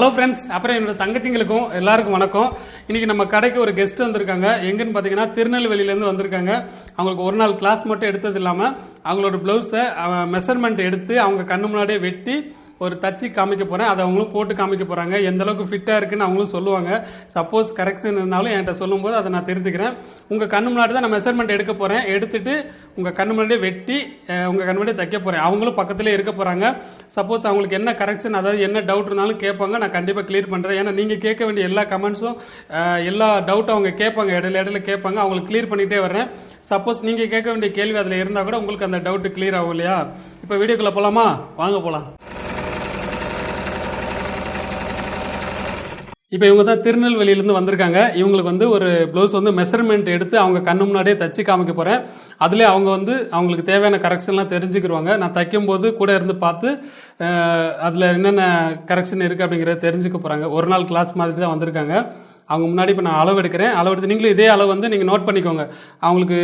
Hello friends, அப்புறம் என்னோட தங்கச்சிங்களுக்கும் எல்லாருக்கும் வணக்கம். இன்னைக்கு நம்ம கடைக்கு ஒரு கெஸ்ட் வந்திருக்காங்க. எங்கன்னு பார்த்தீங்கன்னா திருநெல்வேலியிலேருந்து வந்திருக்காங்க. அவங்களுக்கு ஒரு நாள் கிளாஸ் மட்டும் எடுத்தது இல்லாமல் அவங்களோட பிளவுஸை மெஷர்மெண்ட் எடுத்து அவங்க கண்ணு முன்னாடியே வெட்டி ஒரு தச்சு காமிக்க போகிறேன். அதை அவங்களும் போட்டு காமிக்க போகிறாங்க. எந்த அளவுக்கு ஃபிட்டாக இருக்குன்னு அவங்களும் சொல்லுவாங்க. சப்போஸ் கரெக்ஷன் இருந்தாலும் என்கிட்ட சொல்லும்போது அதை நான் திருத்திக்கிறேன். உங்கள் கண்ணு முன்னாடி தான் நான் மெஷர்மெண்ட் எடுக்க போகிறேன். எடுத்துட்டு உங்கள் கண்ணு முன்னாடியே வெட்டி உங்கள் கண்ணு முன்னாடியே தைக்க போகிறேன். அவங்களும் பக்கத்துலேயே இருக்க போகிறாங்க. சப்போஸ் அவங்களுக்கு என்ன கரெக்ஷன், அதாவது என்ன டவுட் இருந்தாலும் கேட்பாங்க. நான் கண்டிப்பாக கிளியர் பண்ணுறேன். ஏன்னா நீங்கள் கேட்க வேண்டிய எல்லா கமெண்ட்ஸும் எல்லா டவுட்டும் அவங்க கேட்பாங்க, இடையில கேட்பாங்க. அவங்களுக்கு கிளியர் பண்ணிகிட்டே வரேன். சப்போஸ் நீங்கள் கேட்க வேண்டிய கேள்வி அதில் இருந்தால் கூட உங்களுக்கு அந்த டவுட்டு கிளியர் ஆகும் இல்லையா? இப்போ வீடியோக்குள்ளே போகலாமா? வாங்க போகலாம். இப்போ இவங்க தான் திருநெல்வேலியிலேருந்து வந்திருக்காங்க. இவங்களுக்கு வந்து ஒரு ப்ளவுஸ் வந்து மெஷர்மெண்ட் எடுத்து அவங்க கண்ணு முன்னாடியே தச்சு காமிக்க போகிறேன். அதிலே அவங்க வந்து அவங்களுக்கு தேவையான கரெக்ஷன்லாம் தெரிஞ்சுக்கிடுவாங்க. நான் தைக்கும்போது கூட இருந்து பார்த்து அதில் என்னென்ன கரெக்ஷன் இருக்குது அப்படிங்கிறத தெரிஞ்சுக்க போகிறாங்க. ஒரு நாள் கிளாஸ் மாதிரி தான் வந்திருக்காங்க. அவங்க முன்னாடி இப்போ நான் அளவு எடுக்கிறேன். அளவு எடுத்து நீங்களும் இதே அளவு வந்து நீங்கள் நோட் பண்ணிக்கோங்க. அவங்களுக்கு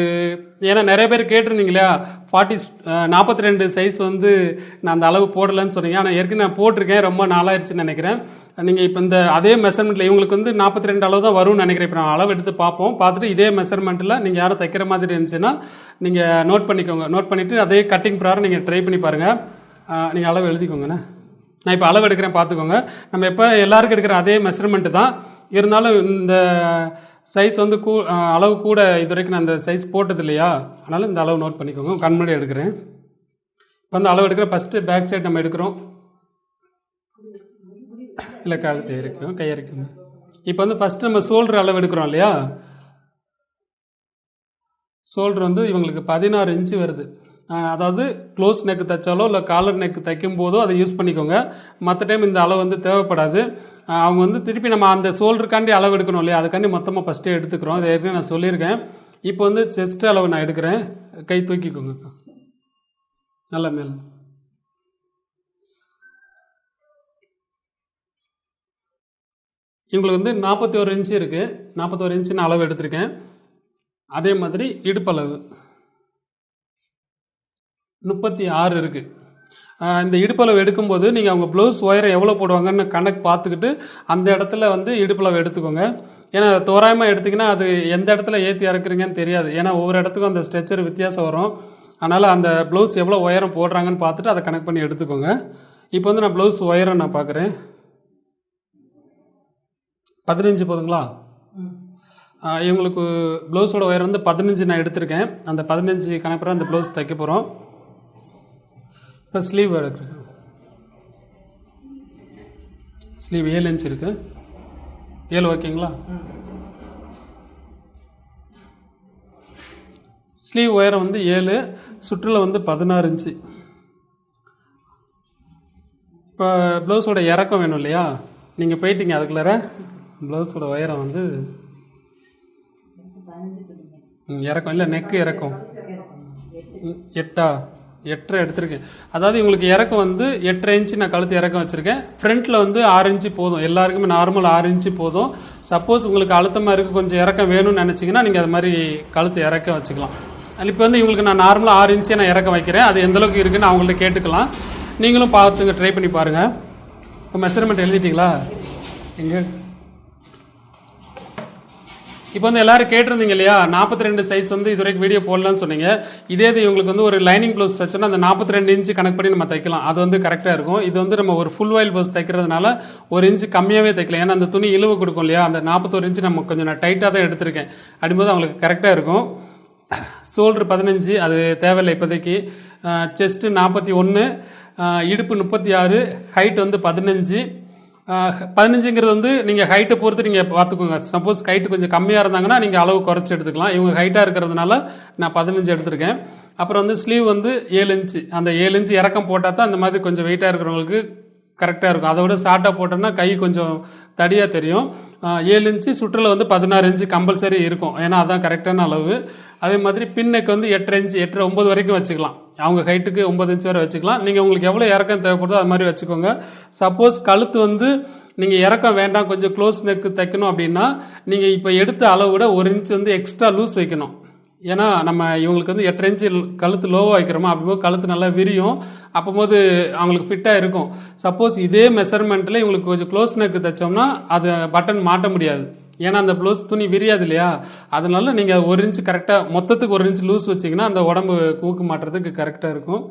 ஏன்னா நிறைய பேர் கேட்டிருந்தீங்க இல்லையா, 42 சைஸ் வந்து நான் அந்த அளவு போடலைன்னு சொன்னீங்க. ஆனால் ஏற்கனவே நான் போட்டிருக்கேன், ரொம்ப நாளாயிருச்சுன்னு நினைக்கிறேன். நீங்கள் இப்போ இந்த அதே மெஷர்மெண்ட்டில் இவங்களுக்கு வந்து 42 அளவு தான் வரும்னு நினைக்கிறேன். இப்போ நான் அளவு எடுத்து பார்ப்போம். பார்த்துட்டு இதே மெஷர்மெண்ட்டில் நீங்கள் யாரும் தைக்கிற மாதிரி இருந்துச்சுன்னா நீங்கள் நோட் பண்ணிக்கோங்க. நோட் பண்ணிவிட்டு அதே கட்டிங் ப்ராரம் நீங்கள் ட்ரை பண்ணி பாருங்கள். நீங்கள் அளவு எழுதிக்கோங்கண்ணே. நான் இப்போ அளவு எடுக்கிறேன், பார்த்துக்கோங்க. நம்ம எப்போ எல்லாருக்கும் எடுக்கிற அதே மெஷர்மெண்ட்டு தான் இருந்தாலும் இந்த சைஸ் வந்து அளவு கூட இது வரைக்கும் நான் இந்த சைஸ் போட்டது இல்லையா, அதனால் இந்த அளவு நோட் பண்ணிக்கோங்க. கண் முன்னாடி எடுக்கிறேன். இப்போ வந்து அளவு எடுக்கிற ஃபஸ்ட்டு பேக் சைடு நம்ம எடுக்கிறோம். இல்லை கழுத்து இருக்கும், கை இருக்குங்க. இப்போ வந்து ஃபஸ்ட்டு நம்ம ஷோல்டர் அளவு எடுக்கிறோம் இல்லையா. ஷோல்டர் வந்து இவங்களுக்கு 16 இன்ச்சு வருது. அதாவது க்ளோஸ் நெக்கு தைச்சாலோ இல்லை காலர் நெக்கு தைக்கும் போதோ அதை யூஸ் பண்ணிக்கோங்க. மற்ற டைம் இந்த அளவு வந்து தேவைப்படாது. அவங்க வந்து திருப்பி நம்ம அந்த ஷோல்டருக்காண்டி அளவு எடுக்கணும் இல்லையா, அதுக்காண்டி மொத்தமாக ஃபஸ்ட்டே எடுத்துக்கிறோம். அதை ஏற்கனவே நான் சொல்லியிருக்கேன். இப்போ வந்து செஸ்ட் அளவு நான் எடுக்கிறேன். கை தூக்கிக்கோங்க நல்லா மேலே. இவங்களுக்கு வந்து 41 இன்ச்சு இருக்குது. 41 இன்ச்சு நான் அளவு எடுத்திருக்கேன். அதே மாதிரி இடுப்பளவு 36 இருக்குது. இந்த இடுப்பளவு எடுக்கும்போது நீங்கள் அவங்க ப்ளவுஸ் ஒயரை எவ்வளோ போடுவாங்கன்னு கணக்கு பார்த்துக்கிட்டு அந்த இடத்துல வந்து இடுப்பளவு எடுத்துக்கோங்க. ஏன்னா தோராயமாக எடுத்திங்கன்னா அது எந்த இடத்துல ஏற்றி இறக்குறீங்கன்னு தெரியாது. ஏன்னா ஒவ்வொரு இடத்துக்கும் அந்த ஸ்ட்ரெச்சர் வித்தியாசம் வரும். அதனால் அந்த ப்ளவுஸ் எவ்வளோ ஒயரம் போடுறாங்கன்னு பார்த்துட்டு அதை கனெக்ட் பண்ணி எடுத்துக்கோங்க. இப்போ வந்து நான் ப்ளவுஸ் ஒயரம் நான் பார்க்குறேன். 15 போதுங்களா? இவங்களுக்கு ப்ளவுஸோட ஒயர் வந்து 15 நான் எடுத்திருக்கேன். அந்த 15 கணக்கு அந்த ப்ளவுஸ் தைக்க போகிறோம். இப்போ ஸ்லீவ் எடுக்கிறேன். ஸ்லீவ் 7 இன்ச் இருக்குது. 7 ஓகேங்களா? ஸ்லீவ் ஒயரம் வந்து 7, சுற்றில் வந்து 16 இன்ச்சு. இப்போ ப்ளவுஸோட இறக்கம் வேணும் இல்லையா, நீங்கள் போயிட்டீங்க அதுக்குள்ளார. ப்ளவுஸோட ஒயரம் வந்து இறக்கம் இல்லை, நெக்கு இறக்கம் 8.5 எடுத்திருக்கேன். அதாவது இவங்களுக்கு இறக்கம் வந்து 8.5 இன்ச்சு நான் கழுத்து இறக்கம் வச்சுருக்கேன். ஃப்ரண்ட்டில் வந்து 6 இன்ச்சு போதும். எல்லாருக்குமே நார்மல் 6 இன்ச்சு போதும். சப்போஸ் உங்களுக்கு அழுத்தமாக இருக்குது, கொஞ்சம் இறக்கம் வேணும்னு நினச்சிங்கன்னா நீங்கள் அது மாதிரி கழுத்து இறக்கம் வச்சுக்கலாம். இப்போ வந்து இவங்களுக்கு நான் நார்மலாக 6 இன்ச்சே நான் இறக்கம் வைக்கிறேன். அது எந்தளவுக்கு இருக்குன்னு அவங்கள்ட்ட கேட்டுக்கலாம். நீங்களும் பார்த்துங்க, ட்ரை பண்ணி பாருங்கள். இப்போ மெஷர்மெண்ட் எழுதிட்டிங்களா? எங்கே இப்போ வந்து எல்லோரும் கேட்டிருந்தீங்க இல்லையா, 42 சைஸ் வந்து இது வரைக்கும் வீடியோ போடலான்னு சொன்னீங்க. இதே இது இவங்களுக்கு வந்து ஒரு லைனிங் ப்ளவுஸ் தைச்சோன்னா அந்த 42 இன்ச்சு கனெக்ட் பண்ணி நம்ம தைக்கலாம். அது வந்து கரெக்டாக இருக்கும். இது வந்து நம்ம ஒரு ஃபுல் வாயில் ப்ளவுஸ் தைக்கிறதுனால 1 இன்ச்சு கம்மியாகவே தைக்கலாம். ஏன்னா அந்த துணி இழுவு கொடுக்கும் இல்லையா. அந்த 41 இன்ச்சு நம்ம கொஞ்சம் நான் டைட்டாக தான் எடுத்திருக்கேன். அப்படிங்கும்போது அவங்களுக்கு கரெக்டாக இருக்கும். ஷோல்டர் 15, அது தேவையில்லை இப்போதைக்கு. செஸ்ட்டு 41, இடுப்பு 36, ஹைட் வந்து 15ங்கிறது வந்து நீங்கள் ஹைட்டை பொறுத்து நீங்கள் பார்த்துக்கோங்க. சப்போஸ் ஹைட்டு கொஞ்சம் கம்மியாக இருந்தாங்கன்னா நீங்கள் அளவு குறைச்சி எடுத்துக்கலாம். இவங்க ஹைட்டாக இருக்கிறதுனால நான் 15 எடுத்திருக்கேன். அப்புறம் வந்து ஸ்லீவ் வந்து 7 இன்ச்சு. அந்த 7 இன்ச்சு இறக்கம் போட்டால் தான் அந்த மாதிரி கொஞ்சம் வெயிட்டாக இருக்கிறவங்களுக்கு கரெக்டாக இருக்கும். அதை விட ஷார்ட்டாக போட்டோம்னா கை கொஞ்சம் தடியாக தெரியும். 7 இன்ச்சு, சுற்றில் வந்து 16 இன்ச்சு கம்பல்சரி இருக்கும். ஏன்னா அதான் கரெக்டான அளவு. அதே மாதிரி பின்னுக்கு வந்து 8 இன்ச்சு, 8, 9 வரைக்கும் வச்சுக்கலாம். அவங்க ஹைட்டுக்கு 9 இன்ச்சு வரை வச்சுக்கலாம். நீங்கள் உங்களுக்கு எவ்வளோ இறக்கம் தேவைப்படுதோ அது மாதிரி வச்சுக்கோங்க. சப்போஸ் கழுத்து வந்து நீங்கள் இறக்கம் வேண்டாம், கொஞ்சம் க்ளோஸ் நெக்கு தைக்கணும் அப்படின்னா நீங்கள் இப்போ எடுத்த அளவு விட 1 இன்ச்சு வந்து எக்ஸ்ட்ரா லூஸ் வைக்கணும். ஏன்னா நம்ம இவங்களுக்கு வந்து 8 இன்ச்சு கழுத்து லோவாக வைக்கிறோமா, அப்படிங்கும்போது கழுத்து நல்லா விரியும். அப்போது அவங்களுக்கு ஃபிட்டாக இருக்கும். சப்போஸ் இதே மெஷர்மெண்ட்டில் இவங்களுக்கு கொஞ்சம் க்ளோஸ் நெக்கு தைச்சோம்னா அது பட்டன் மாட்ட முடியாது. ஏன்னா அந்த ப்ளவுஸ் துணி விரியாது இல்லையா, அதனால நீங்கள் 1 இன்ச்சு கரெக்டாக மொத்தத்துக்கு 1 இன்ச்சு லூஸ் வச்சிங்கன்னா அந்த உடம்பு ஊக்கு மாட்டுறதுக்கு கரெக்டாக இருக்கும்.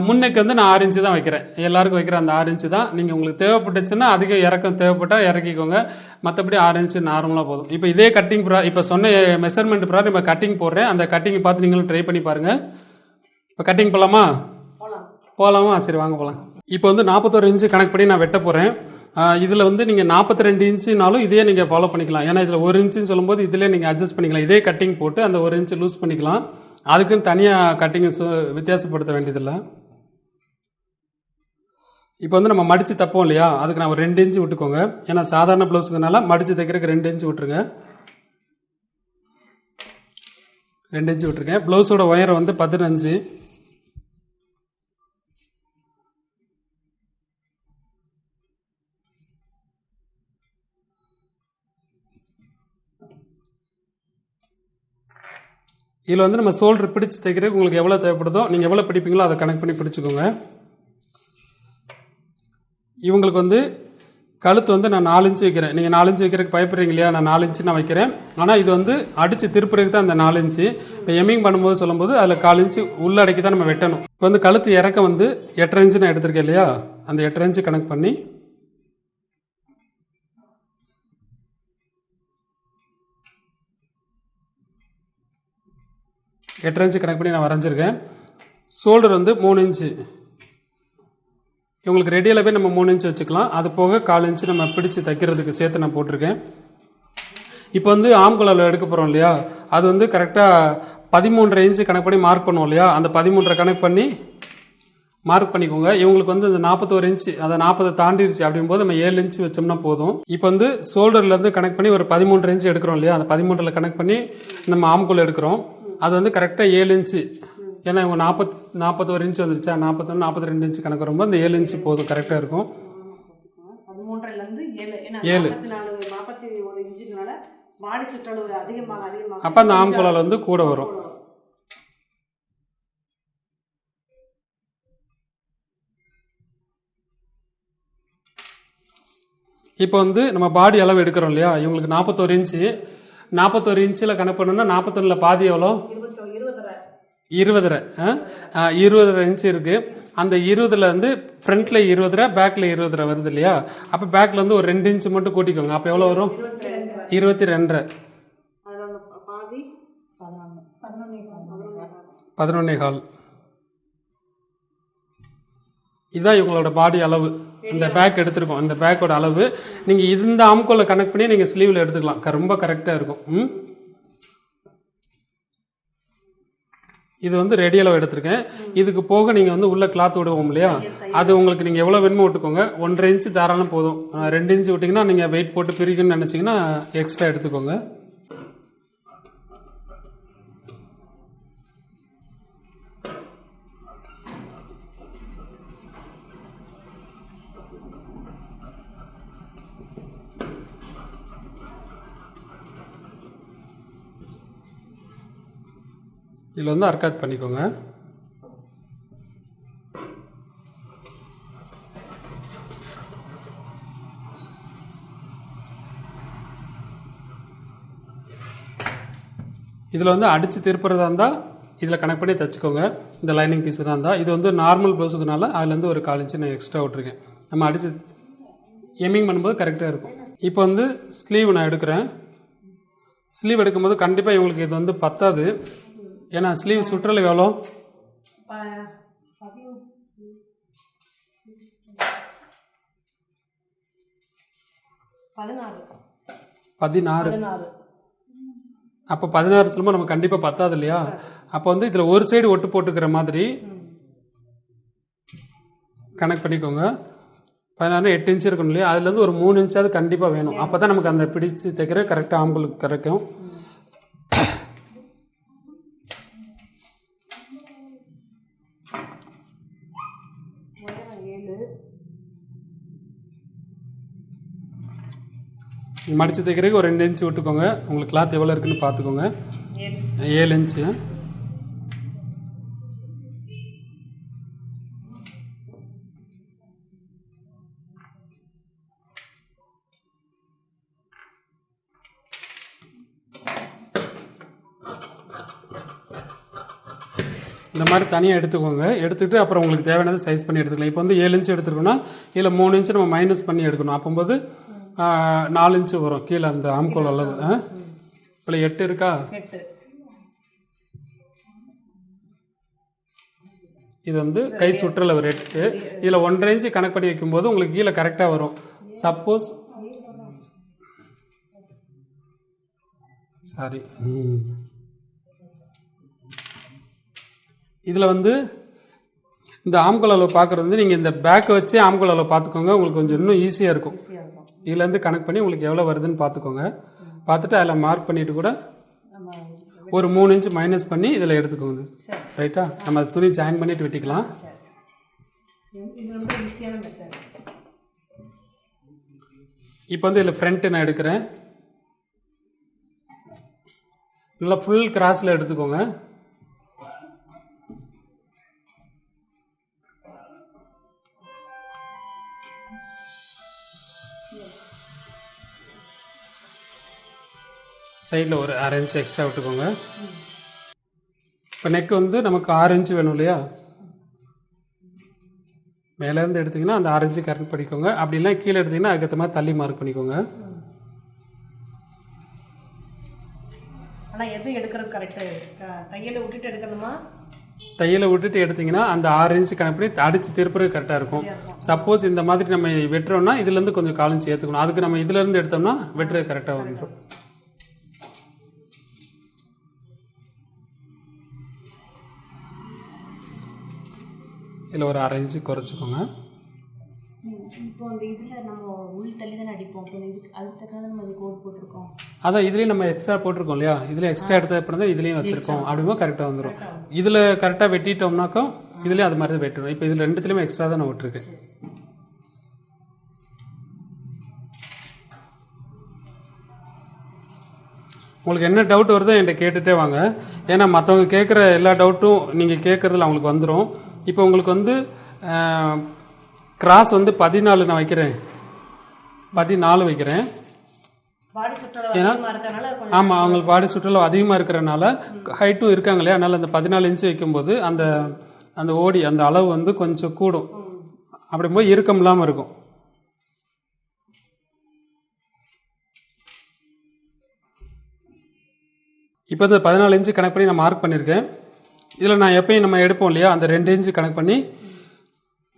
முன்னைக்கு வந்து நான் 6 இன்ச்சு தான் வைக்கிறேன். எல்லாருக்கும் வைக்கிற அந்த 6 இன்ச்சு தான். நீங்கள் உங்களுக்கு தேவைப்பட்டுச்சுன்னா அதிக இறக்கம் தேவைப்பட்டால் இறக்கிக்கோங்க. மற்றபடி 6 இன்ச்சு நார்மலாக போதும். இப்போ இதே கட்டிங் இப்போ சொன்ன மெஷர்மெண்ட் ப்ரார் இப்போ கட்டிங் போடுறேன். அந்த கட்டிங் பார்த்து நீங்களும் ட்ரை பண்ணி பாருங்கள். இப்போ கட்டிங் போகலாமா? போகலாமா? சரி வாங்க போகலாம். இப்போ வந்து 41 இன்ச்சு கணக்கு பண்ணி நான் வெட்ட போகிறேன். இதில் வந்து நீங்கள் 42 இன்ச்சுனாலும் இதே நீங்கள் ஃபாலோ பண்ணிக்கலாம். ஏன்னா இதில் 1 இன்ச்சுன்னு சொல்லும்போது இதிலே நீங்கள் அட்ஜஸ்ட் பண்ணிக்கலாம். இதே கட்டிங் போட்டு அந்த 1 இன்ச்சு லூஸ் பண்ணிக்கலாம். அதுக்குன்னு தனியாக கட்டிங் வித்தியாசப்படுத்த வேண்டியதில்லை. இப்போ வந்து நம்ம மடித்து தப்போம் இல்லையா, அதுக்கு நான் ஒரு 2 இன்ச்சு விட்டுக்கோங்க. ஏன்னா சாதாரண ப்ளவுஸுக்குனால மடித்து தைக்கிறதுக்கு 2 இன்ச்சு விட்டுருங்க. 2 இன்ச்சு விட்டுருக்கேன். ப்ளவுஸோட ஒயரை வந்து 15. இதில் வந்து நம்ம ஷோல்டர் பிடிச்சி தைக்கிறதுக்கு உங்களுக்கு எவ்வளோ தேவைப்படுதோ நீங்கள் எவ்வளோ பிடிப்பீங்களோ அதை கனெக்ட் பண்ணி பிடிச்சிக்கோங்க. இவங்களுக்கு வந்து கழுத்து வந்து நான் 4 இன்ச்சு வைக்கிறேன். நீங்கள் 4 இன்ச்சு வைக்கிறதுக்கு பயப்படுறீங்க இல்லையா, நான் 4 இன்ச்சு நான் வைக்கிறேன். ஆனால் இது வந்து அடித்து திருப்புறதுக்கு தான் அந்த 4 இன்ச்சு. இப்போ எம்மிங் பண்ணும்போது சொல்லும்போது அதில் 4 இன்ச்சு உள்ளடக்கி தான் நம்ம வெட்டணும். இப்போ வந்து கழுத்து இறக்கம் வந்து 8.5 இன்ச்சு நான் எடுத்திருக்கேன் இல்லையா, அந்த 8.5 இன்ச்சு கனெக்ட் பண்ணி 8.5 இன்ச்சு கனெக்ட் பண்ணி நான் வரைஞ்சிருக்கேன். ஷோல்டர் வந்து 3 இன்ச்சு. இவங்களுக்கு ரெடியில் போய் நம்ம 3 இன்ச்சு வச்சுக்கலாம். அது போக 4 இன்ச்சு நம்ம பிடிச்சி தைக்கிறதுக்கு சேர்த்து நான் போட்டிருக்கேன். இப்போ வந்து ஆம்குழல் எடுக்க போகிறோம் இல்லையா, அது வந்து கரெக்டாக 13.5 இன்ச்சு கனெக்ட் பண்ணி மார்க் பண்ணுவோம் இல்லையா, அந்த 13.5 கனெக்ட் பண்ணி மார்க் பண்ணிக்கோங்க. இவங்களுக்கு வந்து இந்த 41 இன்ச்சு அதை 40 தாண்டிடுச்சு அப்படிங்கும்போது நம்ம 7 இன்ச்சு வச்சோம்னா போதும். இப்போ வந்து ஷோல்டர்லேருந்து கனெக்ட் பண்ணி ஒரு 13.5 இன்ச்சு எடுக்கிறோம் இல்லையா, அந்த 13 கனெக்ட் பண்ணி நம்ம ஆம்குழல் எடுக்கிறோம். அது வந்து கரெக்டாக 7 இன்ச்சு. ஏன்னா இவங்க 41 இன்ச்சு வந்துருச்சா, 41 42 இன்ச்சு கணக்கு வரும்போது அந்த 7 இன்ச்சு போதும், கரெக்டாக இருக்கும். 7 அப்போ அந்த ஆம்குழல் வந்து கூட வரும். இப்போ வந்து நம்ம பாடி அளவு எடுக்கிறோம் இல்லையா, இவங்களுக்கு 41 இன்ச்சு. 41 இன்ச்சில் கணக்கு பண்ணணும்னா 41 பாதி எவ்வளோ? 20 இன்ச்சு இருக்குது. அந்த 20ல் வந்து ஃப்ரண்ட்டில் 20, பேக்கில் 20 வருது இல்லையா, அப்போ பேக்கில் வந்து ஒரு 2 இன்ச்சு மட்டும் கூட்டிக்கோங்க. அப்போ எவ்வளோ வரும்? 22. 11.25. இதுதான் இவங்களோட பாடி அளவு. இந்த பேக் எடுத்துருக்கோம், இந்த பேக்கோட அளவு. நீங்கள் இந்த ஆம்கோலை கனெக்ட் பண்ணி நீங்கள் ஸ்லீவில் எடுத்துக்கலாம், ரொம்ப கரெக்டாக இருக்கும். இது வந்து ரெடி அளவு எடுத்திருக்கேன். இதுக்கு போக நீங்கள் வந்து உள்ள கிளாத் விடுவோம் இல்லையா, அது உங்களுக்கு நீங்கள் எவ்வளோ வேணுமோ விட்டுக்கோங்க. 1.5 இன்ச்சு தாராளம் போதும். 2 இன்ச்சு விட்டிங்கன்னா நீங்கள் வெயிட் போட்டு பிரிக்கணும்னு நினச்சிங்கன்னா எக்ஸ்ட்ரா எடுத்துக்கோங்க. இதில் வந்து அர்க்காத் பண்ணிக்கோங்க. இதில் வந்து அடித்து திருப்புறதா இருந்தால் இதில் கனெக்ட் பண்ணி தைச்சிக்கோங்க. இந்த லைனிங் பீஸ் தான் இருந்தால், இது வந்து நார்மல் ப்ளவுஸுக்குனால அதுலேருந்து ஒரு 4 இன்ச்சு நான் எக்ஸ்ட்ரா விட்ருக்கேன். நம்ம அடித்து எம்மிங் பண்ணும்போது கரெக்டாக இருக்கும். இப்போ வந்து ஸ்லீவ் நான் எடுக்கிறேன். ஸ்லீவ் எடுக்கும்போது கண்டிப்பாக இவங்களுக்கு இது வந்து பத்தாது. ஏன்னா ஸ்லீவ் சுற்றளவு எவ்வளோ? 16. அப்போ 16 சொல்லும்போது நமக்கு கண்டிப்பாக பத்தாது இல்லையா. அப்போ வந்து இதில் ஒரு சைடு ஒட்டு போட்டுக்கிற மாதிரி கனெக்ட் பண்ணிக்கோங்க. 16 8 இன்ச்சு இருக்கணும் இல்லையா, அதுலேருந்து ஒரு 3 இன்ச்சாவது கண்டிப்பாக வேணும். அப்போ தான் நமக்கு அந்த பிடிச்சி தைக்கிற கரெக்டாக ஆம்பளுக்கு கிடைக்கும். மடித்து தைக்கிறதுக்கு ஒரு 2 இன்ச்சு விட்டுக்கோங்க. உங்களுக்கு கிளாத் எவ்வளோ இருக்குன்னு பார்த்துக்கோங்க. 7 இன்ச்சு. இந்த மாதிரி தனியாக எடுத்துக்கோங்க. எடுத்துகிட்டு அப்புறம் உங்களுக்கு தேவையானது சைஸ் பண்ணி எடுத்துக்கலாம். இப்போ வந்து 7 இன்ச்சு எடுத்துருக்கோன்னா இதில் 3 இன்ச்சு நம்ம மைனஸ் பண்ணி எடுக்கணும். அப்போது 4 இன்ச்சு வரும் கீழே அந்த ஆம்கோல் அளவு. இப்போ 8 இருக்கா? இது வந்து கை சுற்றல ஒரு 8. இதில் 1.5 இன்ச்சு கணக்கு பண்ணி வைக்கும்போது உங்களுக்கு கீழே கரெக்டாக வரும். சப்போஸ் சாரி இதில் வந்து இந்த ஆம்கோல் அளவு பார்க்குறது வந்து நீங்கள் இந்த பேக்கை வச்சு ஆம்கோல் அளவு பார்த்துக்கோங்க. உங்களுக்கு கொஞ்சம் இன்னும் ஈஸியாக இருக்கும். இதுலேருந்து கணக்கு பண்ணி உங்களுக்கு எவ்வளோ வருதுன்னு பார்த்துக்கோங்க. பார்த்துட்டு அதில் மார்க் பண்ணிவிட்டு கூட ஒரு 3 இன்ச்சு மைனஸ் பண்ணி இதில் எடுத்துக்கோங்க. ரைட்டா? நம்ம துணி ஜாயின் பண்ணிட்டு வெட்டிக்கலாம். இப்போ வந்து இதில் ஃப்ரண்ட்டு நான் எடுக்கிறேன். நல்லா ஃபுல் கிராஸில் எடுத்துக்கோங்க. சைடில் ஒரு 1/2 இன்ச்சு எக்ஸ்ட்ரா விட்டுக்கோங்க. இப்போ நெக் வந்து நமக்கு 6 இன்ச்சு வேணும் இல்லையா? மேலேருந்து எடுத்திங்கன்னா அந்த 6 இன்ச்சு கரெக்ட் பண்ணிக்கோங்க. அப்படி இல்லை கீழே எடுத்திங்கன்னா அதுக்கேற்ற மாதிரி தள்ளி மார்க் பண்ணிக்கோங்க. ஆனால் எது எடுக்கிறது கரெக்டு? தையலை விட்டுட்டு எடுக்கணுமா? தையலை விட்டுட்டு எடுத்திங்கன்னா அந்த 6 இன்ச்சு கணக்கு பண்ணி அடித்து திருப்புறது கரெக்டாக இருக்கும். சப்போஸ் இந்த மாதிரி நம்ம வெட்டுறோம்னா இதுலேருந்து கொஞ்சம் 4 இன்ச்சு ஏற்றுக்கணும். அதுக்கு நம்ம இதுலேருந்து எடுத்தோம்னா வெட்டுறது கரெக்டாக வந்துடும். இதில் ஒரு 1/2 இன்ச்சு குறைச்சிக்கோங்க. இப்போ அந்த இதில் நம்ம உள் தள்ளி தானே அடிப்போம். இப்போ இதுக்கு அதுக்காக நம்ம அது கோட் போட்டிருக்கோம். அதான் இதுலேயும் நம்ம எக்ஸ்ட்ரா போட்டிருக்கோம் இல்லையா? இதில் எக்ஸ்ட்ரா எடுத்த அப்புறம் தான் இதுலேயும் வச்சுருக்கோம். அப்படிங்கும்போது கரெக்டாக வந்துடும். இதில் கரெக்டாக வெட்டிட்டோம்னாக்கா இதுலேயும் அது மாதிரி தான் வெட்டணும். இப்போ இதில் ரெண்டுத்துலேயுமே எக்ஸ்ட்ரா தான் நான் விட்டுருக்கேன். உங்களுக்கு என்ன டவுட் வருதோ என்கிட்ட கேட்டுகிட்டே வாங்க. ஏன்னா மற்றவங்க கேட்குற எல்லா டவுட்டும் நீங்கள் கேட்குறதுல அவங்களுக்கு வந்துடும். இப்போ உங்களுக்கு வந்து கிராஸ் வந்து 14 நான் வைக்கிறேன், 14 வைக்கிறேன். ஏன்னா ஆமாம், அவங்களுக்கு பாடி சுற்றளவு அதிகமாக இருக்கிறனால ஹைட்டும் இருக்காங்க இல்லையா? அதனால் அந்த 14 இன்ச்சு வைக்கும்போது அந்த அந்த ஓடி அந்த அளவு வந்து கொஞ்சம் கூடும். அப்படிங்கும்போது இறுக்கம் இல்லாமல் இருக்கும். இப்போ இந்த 14 இன்ச்சு கணக்கு பண்ணி நான் மார்க் பண்ணியிருக்கேன். இதில் நான் எப்பயும் நம்ம எடுப்போம் இல்லையா? அந்த 2 இன்ச்சு கணக்கு பண்ணி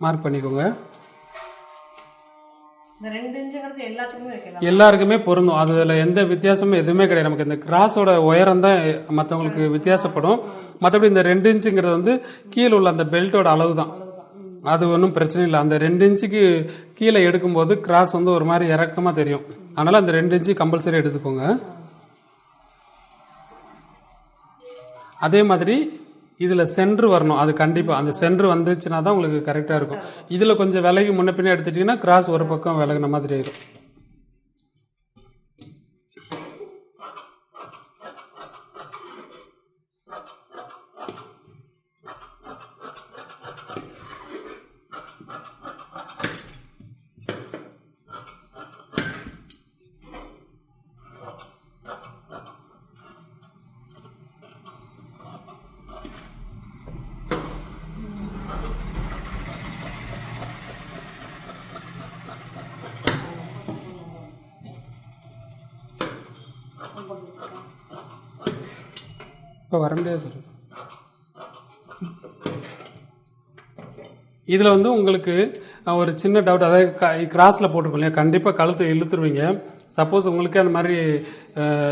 மார்க் பண்ணிக்கோங்க. எல்லாருக்குமே பொருந்தும். அதில் எந்த வித்தியாசமும் எதுவுமே கிடையாது. நமக்கு இந்த கிராஸோட உயரம் தான் மற்றவங்களுக்கு வித்தியாசப்படும். மற்றபடி இந்த 2 இன்ச்சுங்கிறது வந்து கீழே உள்ள அந்த பெல்ட்டோட அளவு தான். அது ஒன்றும் பிரச்சனை இல்லை. அந்த 2 இன்ச்சுக்கு கீழே எடுக்கும்போது கிராஸ் வந்து ஒரு மாதிரி இறக்கமாக தெரியும். அதனால் அந்த 2 இன்ச்சு கம்பல்சரி எடுத்துக்கோங்க. அதே மாதிரி இதில் சென்ட்ரு வரணும். அது கண்டிப்பாக அந்த சென்ட்ரு வந்துச்சுன்னா தான் உங்களுக்கு கரெக்டாக இருக்கும். இதில் கொஞ்சம் விலகி முன்ன பின்னே எடுத்துட்டிங்கன்னா கிராஸ் ஒரு பக்கம் விலகின மாதிரி ஆயிடும். இப்போ வர முடியாது சார். இதில் வந்து உங்களுக்கு ஒரு சின்ன டவுட், அதாவது கிராஸில் போட்டிருக்கோம் இல்லையா? கண்டிப்பாக கழுத்தை இழுத்துருவீங்க. சப்போஸ் உங்களுக்கு அந்த மாதிரி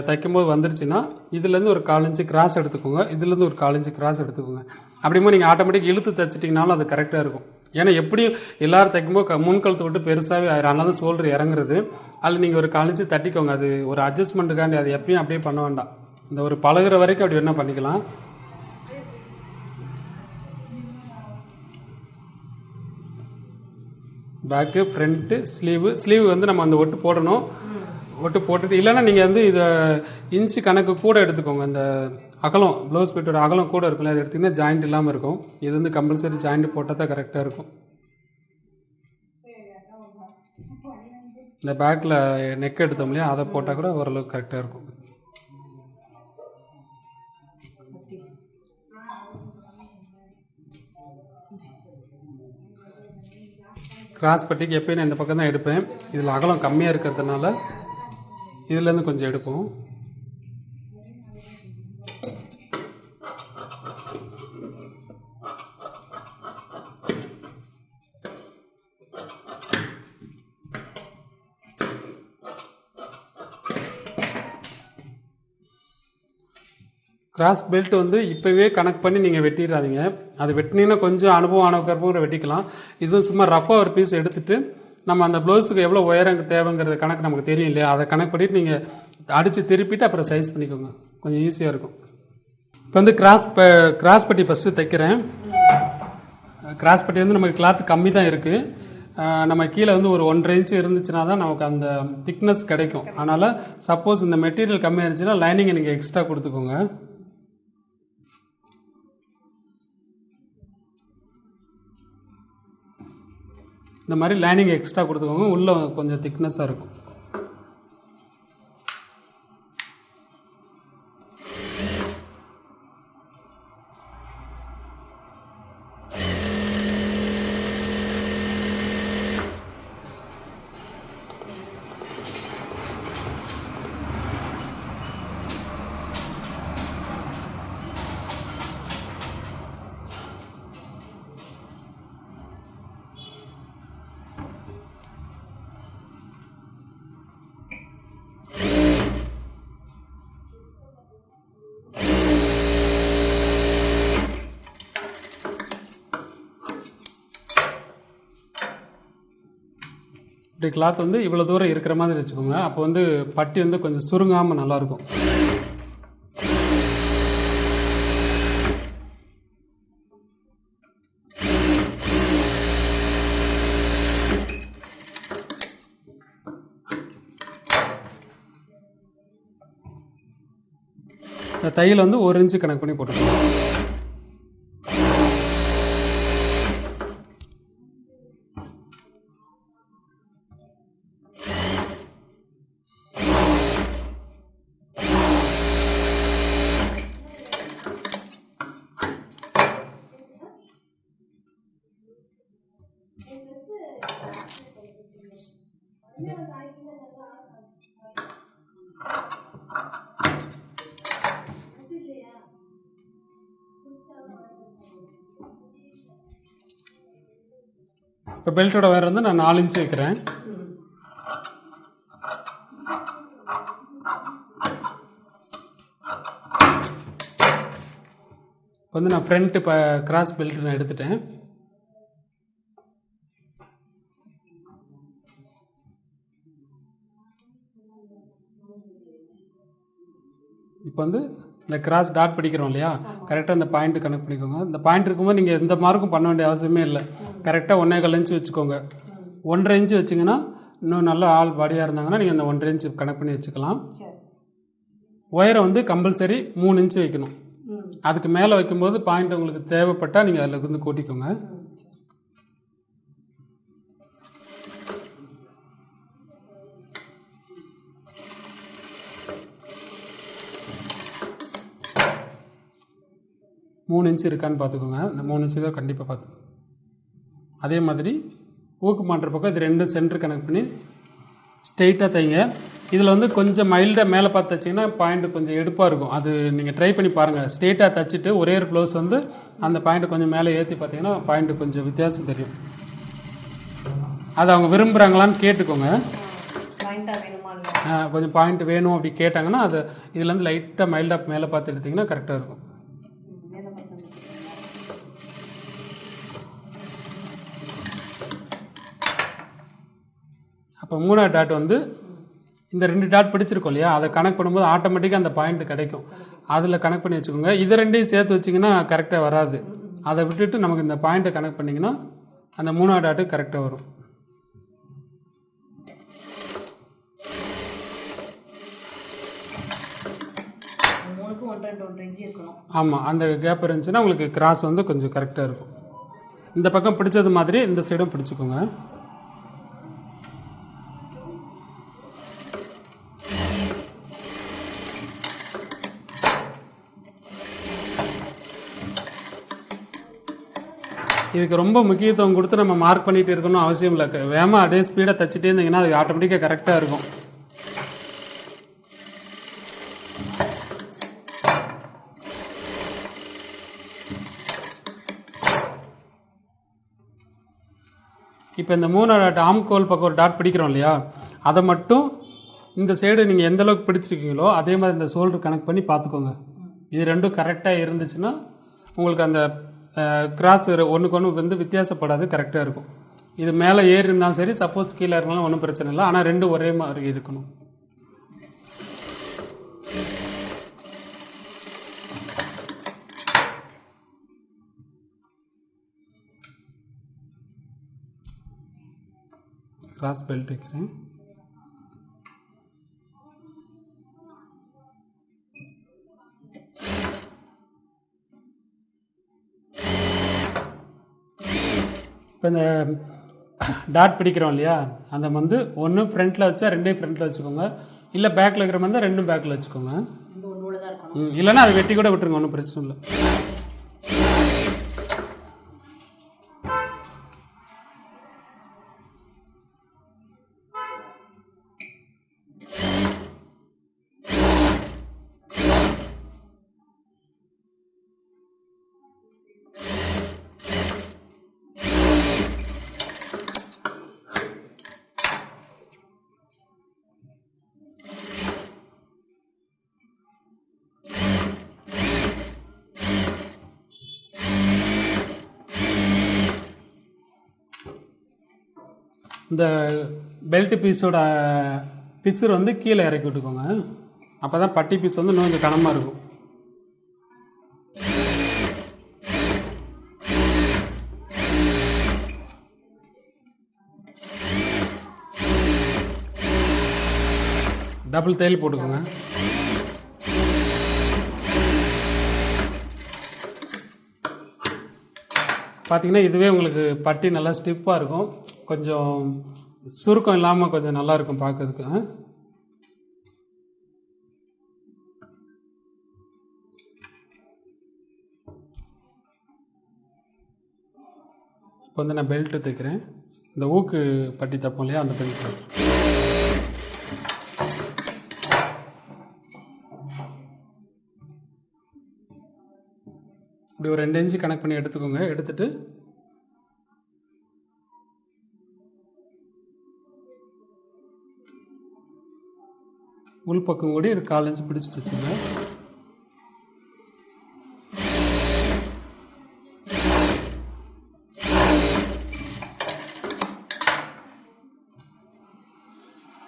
தைக்கும்போது வந்துருச்சுன்னா இதுலேருந்து ஒரு 1/4 இன்ச்சு கிராஸ் எடுத்துக்கோங்க, இதுலேருந்து ஒரு 1/4 இன்ச்சு கிராஸ் எடுத்துக்கோங்க. அப்படிங்கும்போது நீங்கள் ஆட்டோமேட்டிக் இழுத்து தைச்சிட்டிங்கனாலும் அது கரெக்டாக இருக்கும். ஏன்னா எப்படியும் எல்லோரும் தைக்கும்போது முன்கழுத்தை விட்டு பெருசாகவே ஆயிரும். அதனால தான் ஷோல்டர் இறங்குறது. அதில் நீங்கள் ஒரு 1/4 இன்ச்சு தட்டிக்கோங்க. அது ஒரு அட்ஜஸ்ட்மெண்ட்டுக்காண்டி, அது எப்பயும் அப்படியே பண்ண வேண்டாம். இந்த ஒரு பழகுற வரைக்கும் அப்படி வேணால் பண்ணிக்கலாம். பேக்கு, ஃப்ரண்ட்டு, ஸ்லீவ் வந்து நம்ம அந்த ஒட்டு போடணும். ஒட்டு போட்டுட்டு இல்லைன்னா நீங்கள் வந்து இதை இன்ச்சு கணக்கு கூட எடுத்துக்கோங்க. இந்த அகலம் ப்ளவுஸ் பீட்டோட அகலம் கூட இருக்குல்ல, அது எடுத்திங்கன்னா ஜாயிண்ட் இல்லாமல் இருக்கும். இது வந்து கம்பல்சரி ஜாயிண்ட் போட்டால் தான் கரெக்டாக இருக்கும். இந்த பேக்கில் நெக் எடுத்தோம் இல்லையா, அதை போட்டால் கூட ஓரளவுக்கு கரெக்டாக இருக்கும். கிராஸ் பட்டிக்கு எப்பயும் நான் இந்த பக்கம் தான் எடுப்பேன். இதில் அகலம் கம்மியாக இருக்கிறதுனால இதுலேருந்து கொஞ்சம் எடுப்போம். கிராஸ் பெல்ட் வந்து இப்போவே கணக்கு பண்ணி நீங்கள் வெட்டிடாதீங்க. அது வெட்டினீங்கன்னா கொஞ்சம் அனுபவம் ஆனவக்கப்புறம் வெட்டிக்கலாம். இதுவும் சும்மா ரஃபாக ஒரு பீஸ் எடுத்துகிட்டு நம்ம அந்த ப்ளவுஸுக்கு எவ்வளோ உயரம் தேவைங்கிறது கணக்கு நமக்கு தெரியும் இல்லையா, அதை கணக்கு பண்ணிவிட்டு நீங்கள் அடித்து திருப்பிட்டு அப்புறம் சைஸ் பண்ணிக்கோங்க, கொஞ்சம் ஈஸியாக இருக்கும். இப்போ வந்து கிராஸ் பட்டி ஃபஸ்ட்டு தைக்கிறேன். கிராஸ் பட்டி வந்து நமக்கு கிளாத் கம்மி தான் இருக்குது. நம்ம கீழே வந்து ஒரு 1.5 இன்ச்சு இருந்துச்சுன்னா தான் நமக்கு அந்த திக்னஸ் கிடைக்கும். அதனால் சப்போஸ் இந்த மெட்டீரியல் கம்மியாக இருந்துச்சுன்னா லைனிங்கை நீங்கள் எக்ஸ்ட்ரா கொடுத்துக்கோங்க. இந்த மாதிரி லைனிங் எக்ஸ்ட்ரா கொடுத்துக்கோங்க, உள்ளே கொஞ்சம் திக்னஸாக இருக்கும். இப்படி கிளாத் வந்து இவ்வளோ தூரம் இருக்கிற மாதிரி வச்சுக்கோங்க. அப்போ வந்து பட்டி வந்து கொஞ்சம் சுருங்காமல் நல்லாயிருக்கும். இந்த தையல் வந்து 1 இன்ச்சு கணக்கு பண்ணி போட்டுக்கோங்க. இப்போ பெல்ட்டோட வேறு வந்து நான் 4 இன்ச்சு வைக்கிறேன். இப்போ வந்து நான் ஃப்ரண்ட் இப்போ கிராஸ் பெல்ட் நான் எடுத்துட்டேன். இப்போ வந்து இந்த கிராஸ் டாட் பிடிக்கிறோம் இல்லையா, கரெக்டாக இந்த பாயிண்ட்டு கனெக்ட் பண்ணிக்கோங்க. இந்த பாயிண்ட் இருக்கும்போது நீங்கள் எந்த மார்க்கும் பண்ண வேண்டிய அவசியமே இல்லை. கரெக்டாக 1.25 இன்ச்சு வச்சுக்கோங்க. 1.5 இன்ச்சு வச்சிங்கன்னா இன்னும் நல்ல ஆள் பாடியாக இருந்தாங்கன்னா நீங்கள் அந்த 1.5 இன்ச்சு கனெக்ட் பண்ணி வச்சுக்கலாம். ஒயரை வந்து கம்பல்சரி 3 இன்ச்சு வைக்கணும். அதுக்கு மேலே வைக்கும்போது பாயிண்ட் உங்களுக்கு தேவைப்பட்டால் நீங்கள் அதில் வந்து கூட்டிக்கோங்க. மூணு இன்ச்சு இருக்கான்னு பார்த்துக்கோங்க. இந்த 3 இன்ச்சு தான் கண்டிப்பாக பார்த்துக்கோங்க. அதே மாதிரி ஊக்கு மாட்டுற பக்கம் இது 2 சென்டர் கனெக்ட் பண்ணி ஸ்ட்ரெயிட்டாக தைங்க. இதில் வந்து கொஞ்சம் மைல்டாக மேலே பார்த்து தைச்சிங்கன்னா பாயிண்ட்டு கொஞ்சம் எடுப்பாக இருக்கும். அது நீங்கள் ட்ரை பண்ணி பாருங்கள். ஸ்ட்ரெயிட்டாக தைச்சிட்டு ஒரே ஒரு ப்ளவுஸ் வந்து அந்த பாயிண்ட்டு கொஞ்சம் மேலே ஏற்றி பார்த்தீங்கன்னா பாயிண்ட்டு கொஞ்சம் வித்தியாசம் தெரியும். அது அவங்க விரும்புகிறாங்களான்னு கேட்டுக்கோங்க. கொஞ்சம் பாயிண்ட் வேணும் அப்படி கேட்டாங்கன்னா அது இதுலேருந்து லைட்டாக மைல்டாக மேலே பார்த்து எடுத்திங்கன்னா கரெக்டாக இருக்கும். இப்போ 3ஆவது டாட் வந்து இந்த 2 டாட் பிடிச்சிருக்கோம் இல்லையா, அதை கனெக்ட் பண்ணும்போது ஆட்டோமேட்டிக்காக அந்த பாயிண்ட் கிடைக்கும். அதில் கனெக்ட் பண்ணி வச்சுக்கோங்க. இதை 2ஐயும் சேர்த்து வச்சிங்கன்னா கரெக்டாக வராது. அதை விட்டுட்டு நமக்கு இந்த பாயிண்ட்டை கனெக்ட் பண்ணிங்கன்னா அந்த 3ஆவது டாட்டு கரெக்டாக வரும். 2 1 இன்ச்சு இருக்கணும். ஆமாம், அந்த கேப் இருந்துச்சுன்னா உங்களுக்கு கிராஸ் வந்து கொஞ்சம் கரெக்டாக இருக்கும். இந்த பக்கம் பிடிச்சது மாதிரி இந்த சைடும் பிடிச்சிக்கோங்க. இதுக்கு ரொம்ப முக்கியத்துவம் கொடுத்து நம்ம மார்க் பண்ணிகிட்டு இருக்கணும் அவசியம் இல்லை. வேகமாக அப்படியே ஸ்பீடாக தச்சுட்டே இருந்தீங்கன்னா அது ஆட்டோமேட்டிக்காக கரெக்டாக இருக்கும். இப்போ இந்த 3 ஆம்கோல் பக்கம் ஒரு டாட் பிடிக்கிறோம் இல்லையா, அதை மட்டும் இந்த சைடு நீங்கள் எந்த அளவுக்கு பிடிச்சிருக்கீங்களோ அதே மாதிரி இந்த ஷோல்டர் கனெக்ட் பண்ணி பார்த்துக்கோங்க. இது ரெண்டும் கரெக்டாக இருந்துச்சுன்னா உங்களுக்கு அந்த கிராஸ் ஒன்றுக்கு ஒன்று வந்து வித்தியாசப்படாது, கரெக்டாக இருக்கும். இது மேலே ஏறி இருந்தாலும் சரி, சப்போஸ் கீழே இருந்தாலும் ஒன்றும் பிரச்சனை இல்லை. ஆனால் ரெண்டும் ஒரே மாதிரி இருக்கணும். கிராஸ் பெல்ட் வைக்கிறேன். இப்போ இந்த டாட் பிடிக்கிறோம் இல்லையா, அந்த வந்து ஒன்று ஃப்ரண்ட்டில் வச்சா 2 ஃப்ரண்ட்டில் வச்சுக்கோங்க, இல்லை பேக்கில் இருக்கிற மாதிரி 2 பேக்கில் வச்சுக்கோங்க. இல்லைன்னா அதை வெட்டி கூட விட்டுருங்க, ஒன்றும் பிரச்சனை இல்லை. இந்த பெல்ட் பீஸோட பிக்சர் வந்து கீழே இறக்கி விட்டுக்கோங்க. அப்போ தான் பட்டி பீஸ் வந்து இன்னும் கொஞ்சம் கனமாக இருக்கும். டபுள் தையல் போட்டுக்கோங்க. பார்த்தீங்கன்னா இதுவே உங்களுக்கு பட்டி நல்லா ஸ்டிஃபாக இருக்கும், கொஞ்சம் சுருக்கம் இல்லாமல் கொஞ்சம் நல்லா இருக்கும் பார்க்கறதுக்கு. இப்போ வந்து நான் பெல்ட்டு தைக்கிறேன். இந்த ஊக்கு பட்டி தைப்போம் இல்லையா, அந்த பெல்ட். இப்படி ஒரு 2 இன்ச்சு கனெக்ட் பண்ணி எடுத்துக்கோங்க. எடுத்துட்டு உள் பக்கம் கூடி ஒரு 1/4 இன்ச்சு பிடிச்சிட்டு வச்சுங்க.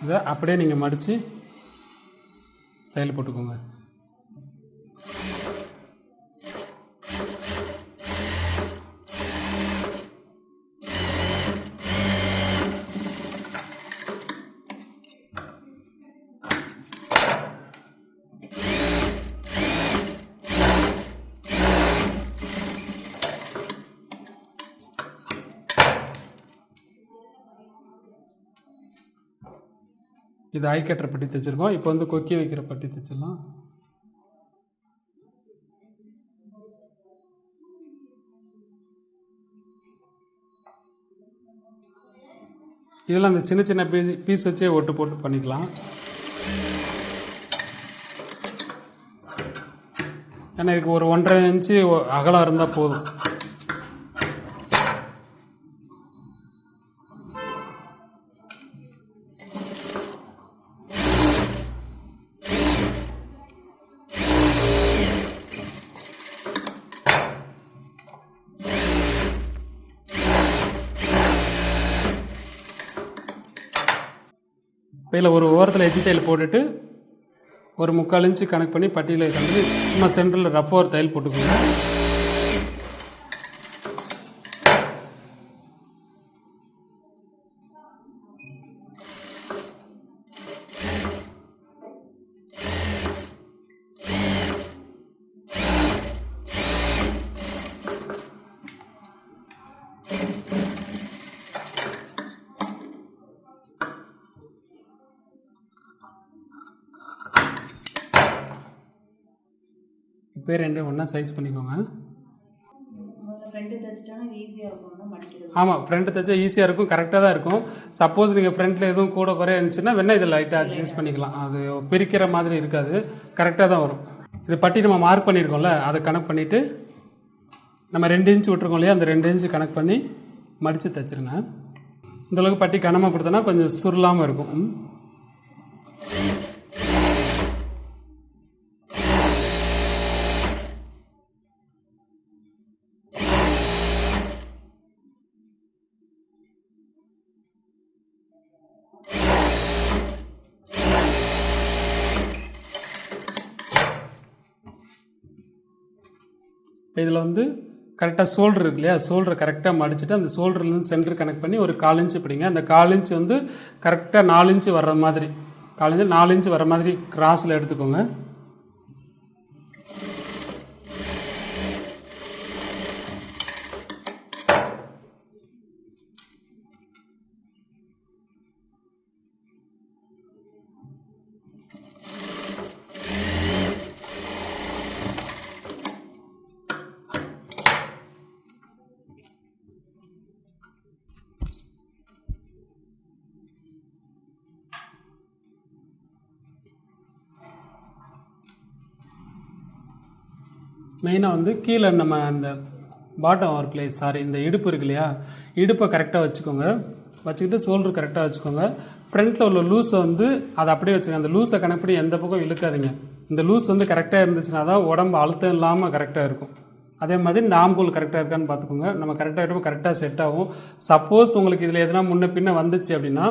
இதை அப்படியே நீங்கள் மடித்து தையல் போட்டுக்கோங்க. இது ஐ கட்டுற பட்டி தைச்சிருக்கோம். இப்போ வந்து கொக்கி வைக்கிற பட்டி தைச்சிடலாம். இதெல்லாம் அந்த சின்ன சின்ன பீஸ் வச்சே ஒட்டு போட்டு பண்ணிக்கலாம். ஏன்னா இதுக்கு ஒரு 1.5 இன்ச்சு அகலம் இருந்தால் போதும். இதில் ஒரு ஓரத்தில் எஜ்ஜி தையல் போட்டுட்டு ஒரு 3/4 இன்ச்சு கனெக்ட் பண்ணி பட்டியில் வந்து சும்மா சென்டரில் ரஃபாக ஒரு தையல் போட்டுக்கோங்க. இப்போ ரெண்டும் ஒன்றா சைஸ் பண்ணிக்கோங்க. ஃப்ரண்ட்டு தைச்சிட்டோன்னா இது ஈஸியாக இருக்கும் மடிக்கிறது. ஆமாம், ஃப்ரண்ட்டு தைச்சா ஈஸியாக இருக்கும், கரெக்டாக தான் இருக்கும். சப்போஸ் நீங்கள் ஃப்ரண்ட்டில் எதுவும் கூட குறைய இருந்துச்சுன்னா வேணால் இதை லைட்டாக அட்ஜஸ்ட் பண்ணிக்கலாம். அது பிரிக்கிற மாதிரி இருக்காது, கரெக்டாக தான் வரும். இது பட்டி நம்ம மார்க் பண்ணியிருக்கோம்ல, அதை கனெக்ட் பண்ணிவிட்டு நம்ம 2 இன்ச் விட்ருக்கோம் இல்லையா, அந்த 2 இன்ச்சு கனெக்ட் பண்ணி மடித்து தைச்சிருங்க. இந்தளவுக்கு பட்டி கனமாக கொடுத்தோன்னா கொஞ்சம் சுருளாமல் இருக்கும். இதில் வந்து கரெக்டாக ஷோல்டர் இருக்கு இல்லையா, ஷோல்டரை கரெக்டாக மடிச்சுட்டு அந்த ஷோல்டர்லேருந்து சென்டர் கனெக்ட் பண்ணி ஒரு 1/4 இன்ச்சு பிடிங்க. அந்த 1/4 இன்ச்சு வந்து கரெக்டாக 4 இன்ச்சு வர்ற மாதிரி, 4 இன்ச்சு வர மாதிரி கிராஸில் எடுத்துக்கோங்க. மெயினாக வந்து கீழே நம்ம அந்த பாட்டம் ஒர்க்லே இந்த இடுப்பு இருக்கு இல்லையா, இடுப்பை கரெக்டாக வச்சுக்கோங்க. வச்சுக்கிட்டு ஷோல்டர் கரெக்டாக வச்சுக்கோங்க. ஃப்ரண்ட்டில் உள்ள லூஸை வந்து அதை அப்படியே வச்சுக்கோங்க. அந்த லூஸை கனெக்ட் பண்ணி எந்த பக்கம் இழுக்காதீங்க. இந்த லூஸ் வந்து கரெக்டாக இருந்துச்சுன்னா தான் உடம்பு அழுத்தம் இல்லாமல் கரெக்டாக இருக்கும். அதே மாதிரி இந்த ஆம்கோல் கரெக்டாக இருக்கான்னு பார்த்துக்கோங்க. நம்ம கரெக்டாக இருக்கும், கரெக்டாக செட் ஆகும். சப்போஸ் உங்களுக்கு இதில் எதனா முன்ன பின்ன வந்துச்சு அப்படின்னா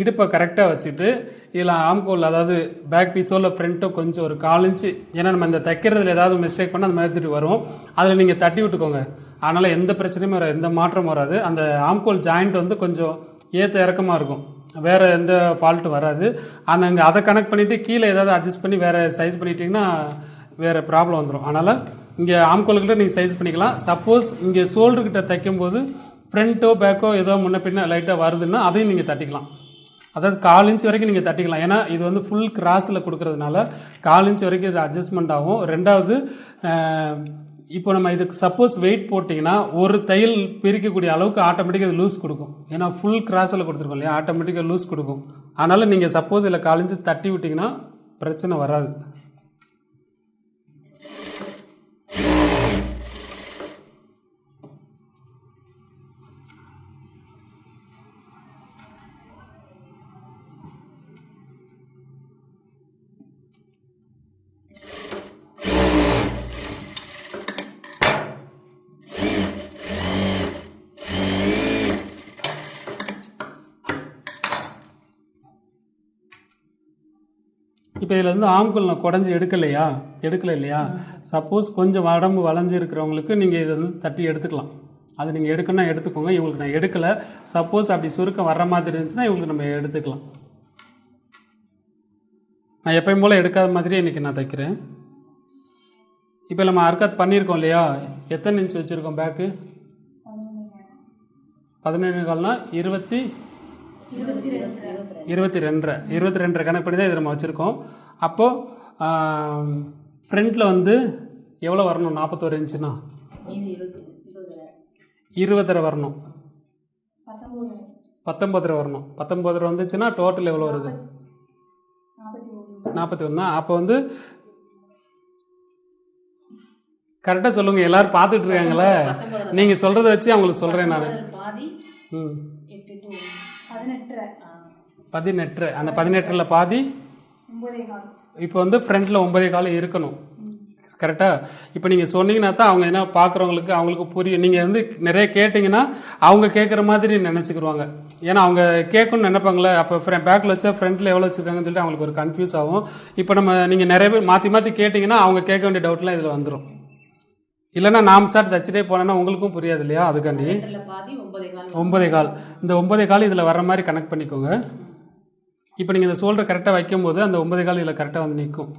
இடுப்பை கரெக்டாக வச்சுட்டு இதில் ஆம்கோல், அதாவது பேக் பீஸோ இல்லை ஃப்ரண்ட்டோ கொஞ்சம் ஒரு 1/4 இன்ச்சு, ஏன்னா நம்ம இந்த தைக்கிறதுல ஏதாவது மிஸ்டேக் பண்ணால் அந்த மாதிரி வரும், அதில் நீங்கள் தட்டி விட்டுக்கோங்க. அதனால் எந்த பிரச்சனையும் வராது, எந்த மாற்றமும் வராது. அந்த ஆம்கோல் ஜாயிண்ட் வந்து கொஞ்சம் ஏற்ற இறக்கமாக இருக்கும், வேறு எந்த ஃபால்ட்டும் வராது. ஆனால் இங்கே அதை கனெக்ட் பண்ணிவிட்டு கீழே ஏதாவது அட்ஜஸ்ட் பண்ணி வேறு சைஸ் பண்ணிட்டீங்கன்னா வேறு ப்ராப்ளம் வந்துடும். அதனால் இங்கே ஆம்கோல்கிட்ட நீங்கள் சைஸ் பண்ணிக்கலாம். சப்போஸ் இங்கே ஷோல்டர்கிட்ட தைக்கும்போது ஃப்ரண்ட்டோ பேக்கோ ஏதோ முன்ன பின்ன லைட்டாக வருதுன்னா அதையும் நீங்கள் தட்டிக்கலாம். அதாவது 1/4 இன்ச் வரைக்கும் நீங்கள் தட்டிக்கலாம். ஏன்னா இது வந்து ஃபுல் கிராஸில் கொடுக்கறதுனால 1/4 இன்ச் வரைக்கும் இது அட்ஜஸ்ட்மெண்ட் ஆகும். ரெண்டாவது, இப்போ நம்ம இதுக்கு சப்போஸ் வெயிட் போட்டிங்கன்னா ஒரு தையல் பிரிக்கக்கூடிய அளவுக்கு ஆட்டோமேட்டிக்காக இது லூஸ் கொடுக்கும். ஏன்னா ஃபுல் கிராஸில் கொடுத்துருக்கோம் இல்லையா, ஆட்டோமேட்டிக்காக லூஸ் கொடுக்கும். அதனால் நீங்கள் சப்போஸ் இதில் 1/4 இன்ச்சு தட்டி விட்டிங்கன்னா பிரச்சனை வராது. இப்போ இதில் வந்து ஆம்கோல் நான் குடஞ்சி எடுக்கலை இல்லையா, சப்போஸ் கொஞ்சம் உடம்பு வளைஞ்சி இருக்கிறவங்களுக்கு நீங்கள் இதை வந்து தட்டி எடுத்துக்கலாம். அது நீங்கள் எடுக்கணும்னா எடுத்துக்கோங்க. இவங்களுக்கு நான் எடுக்கலை. சப்போஸ் அப்படி சுருக்கம் வர்ற மாதிரி இருந்துச்சுன்னா இவங்களுக்கு நம்ம எடுத்துக்கலாம். நான் எப்பயும் போல் எடுக்காத மாதிரியே இன்றைக்கி நான் தைக்கிறேன். இப்போ நம்ம அர்க்காத் பண்ணியிருக்கோம் இல்லையா, எத்தனை இன்ச் வச்சுருக்கோம் பேக்கு? 17.25னா 22 கணக்கு பண்ணி தான் இதை நம்ம வச்சுருக்கோம். அப்போது ஃப்ரண்ட்டில் வந்து எவ்வளோ வரணும்? 41 இன்ச்சுனா 20 வரணும், 19 வரணும். 19 வந்துச்சுன்னா டோட்டல் எவ்வளோ வருது? 41. அப்போ வந்து கரெக்டாக சொல்லுங்கள், எல்லோரும் பார்த்துட்டு இருக்காங்களே, நீங்கள் சொல்கிறத வச்சு அவங்களுக்கு சொல்கிறேன் நான். 18. அந்த 18ல் பாதி இப்போ வந்து ஃப்ரண்ட்டில் 9.25 இருக்கணும். கரெக்டாக இப்போ நீங்கள் சொன்னீங்கன்னா தான் அவங்க என்ன பார்க்குறவங்களுக்கு அவங்களுக்கு புரியும். நீங்கள் வந்து நிறைய கேட்டிங்கன்னா அவங்க கேட்குற மாதிரி நினச்சிக்கிடுவாங்க. ஏன்னா அவங்க கேட்கணும்னு நினைப்பாங்களே, அப்போ பேக்கில் வச்சா ஃப்ரண்ட்டில் எவ்வளோ வச்சுருக்காங்கன்னு சொல்லிட்டு அவங்களுக்கு ஒரு கன்ஃபியூஸ் ஆகும். இப்போ நீங்கள் நிறைய பேர் மாற்றி கேட்டிங்கன்னா அவங்க கேட்க வேண்டிய டவுட்லாம் இதில் வந்துடும். இல்லைன்னா நாம் சார் தச்சுட்டே போனேன்னா உங்களுக்கும் புரியாது இல்லையா, அதுக்காண்டி 9.25. இந்த 9.25 இதில் வர்ற மாதிரி கனெக்ட் பண்ணிக்கோங்க. இப்போ நீங்கள் இந்த ஷோல்டர் கரெக்டாக வைக்கும்போது அந்த 9.25 இதில் கரெக்டாக வந்து நிற்கும்.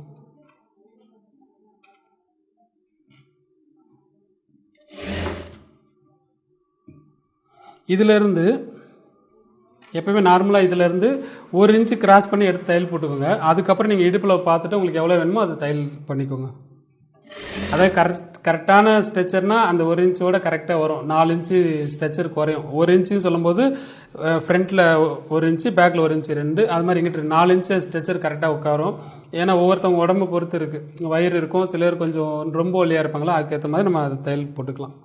இதிலேருந்து எப்போயுமே நார்மலாக இதிலேருந்து 1 இன்ச்சு கிராஸ் பண்ணி எடுத்து தையல் போட்டுக்கோங்க. அதுக்கப்புறம் நீங்கள் இடுப்பில் பார்த்துட்டு உங்களுக்கு எவ்வளோ வேணுமோ அது தையல் பண்ணிக்கோங்க. அதாவது கரெக்டான ஸ்ட்ரெச்சர்னால் அந்த 1 இன்ச்சோட கரெக்டாக வரும். 4 இன்ச்சு ஸ்ட்ரெச்சர் குறையும். 1 இன்ச்சுன்னு சொல்லும்போது ஃப்ரண்ட்டில் 1 இன்ச்சு, பேக்கில் 1 இன்ச்சு 2, அது மாதிரி இங்கிட்டு 4 இன்ச்சு ஸ்ட்ரெச்சர் கரெக்டாக உட்காரும். ஏன்னா ஒவ்வொருத்தவங்க உடம்பு பொறுத்து இருக்குது. வயிறு இருக்கும், சிலர் கொஞ்சம் ரொம்ப ஒல்லியாக இருப்பாங்களா, அதுக்கேற்ற மாதிரி நம்ம அதை தையல் போட்டுக்கலாம்.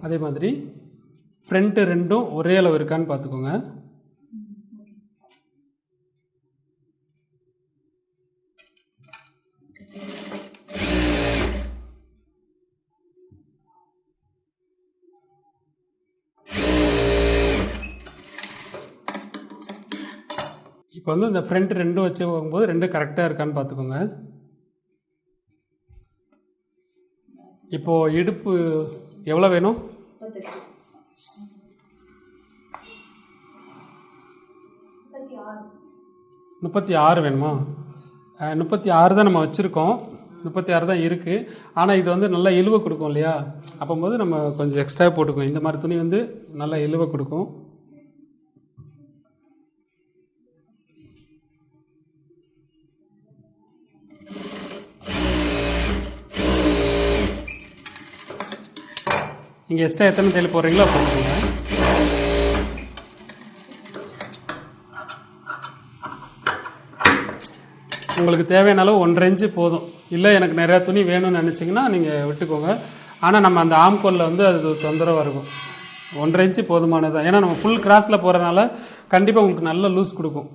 அதே மாதிரி ஃப்ரண்ட்டு 2ம் ஒரே அளவு இருக்கான்னு பார்த்துக்கோங்க. இப்போ வந்து இந்த ஃப்ரண்ட் 2 வச்சு போகும்போது 2 கரெக்டாக இருக்கான்னு பார்த்துக்கோங்க. இப்போது இடுப்பு எவ்வளோ வேணும்? 36 வேணுமா? 36 தான் நம்ம வச்சுருக்கோம். 36 தான் இருக்குது. ஆனால் இது வந்து நல்லா இழுவை கொடுக்கும் இல்லையா? அப்போது நம்ம கொஞ்சம் எக்ஸ்ட்ரா போட்டுக்குவோம். இந்த மாதிரி துணி வந்து நல்லா இழுவை கொடுக்கும். நீங்கள் எக்ஸ்ட்ரா எத்தனை தையல் போடுறீங்களோ போட்டுக்கோங்க. உங்களுக்கு தேவையான அளவு 1.5 இன்ச்சு போதும். இல்லை எனக்கு நிறையா துணி வேணும்னு நினச்சிங்கன்னா நீங்கள் விட்டுக்கோங்க. ஆனால் நம்ம அந்த ஆம்கோலில் வந்து அது தொந்தரவாக இருக்கும். 1.5 இன்ச்சு போதுமானது தான். ஏன்னா நம்ம ஃபுல் கிராஸில் போகிறதுனால கண்டிப்பாக உங்களுக்கு நல்ல லூஸ் கொடுக்கும்.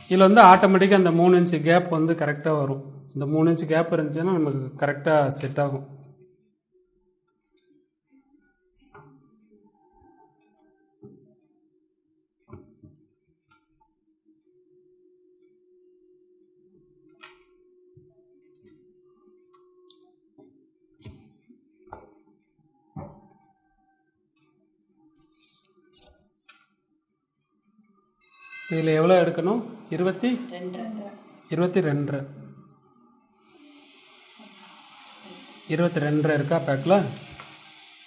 இதில் வந்து ஆட்டோமேட்டிக்காக அந்த 3 இன்ச்சு கேப் வந்து கரெக்டாக வரும். இந்த 3 இன்ச்சு கேப் இருந்துச்சுன்னா நமக்கு கரெக்டாக செட் ஆகும். இதில் எவ்வளோ எடுக்கணும்? 22 இருக்கா பேக்கில்?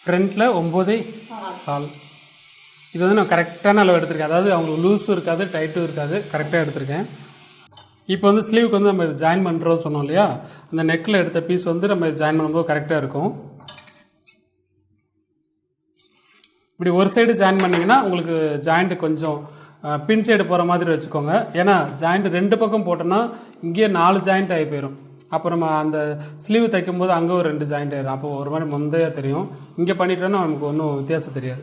ஃப்ரண்ட்டில் 9.25. இது வந்து நான் கரெக்டான அளவு எடுத்திருக்கேன். அதாவது அவங்களுக்கு லூஸும் இருக்காது, டைட்டும் இருக்காது, கரெக்டாக எடுத்திருக்கேன். இப்போ வந்து ஸ்லீவுக்கு வந்து நம்ம ஜாயின் பண்ணுறோம் சொன்னோம் இல்லையா? அந்த நெக்கில் எடுத்த பீஸ் வந்து நம்ம ஜாயின் பண்ணும்போது கரெக்டாக இருக்கும். இப்படி ஒரு சைடு ஜாயின் பண்ணிங்கன்னா உங்களுக்கு ஜாயிண்ட்டு கொஞ்சம் பின் சைடு போகிற மாதிரி வச்சுக்கோங்க. ஏன்னா ஜாயிண்ட் 2 பக்கம் போட்டோன்னா இங்கேயே 4 ஜாயிண்ட் ஆகி போயிடும். அப்போ நம்ம அந்த ஸ்லீவ் தைக்கும் போது அங்கே ஒரு 2 ஜாயிண்ட் ஆயிடும். அப்போ ஒரு மாதிரி முந்தையாக தெரியும். இங்கே பண்ணிட்டோன்னா நமக்கு ஒன்றும் வித்தியாசம் தெரியாது.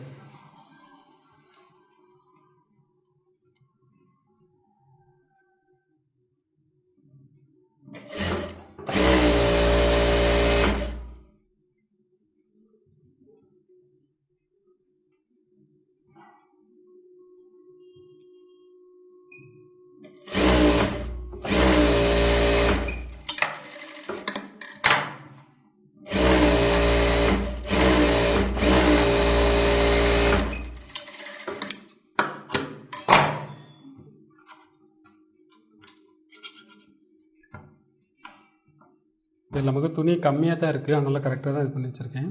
இதில் நமக்கு துணி கம்மியாக தான் இருக்குது, அதனால் கரெக்டாக தான் இது பண்ணி வச்சுருக்கேன்.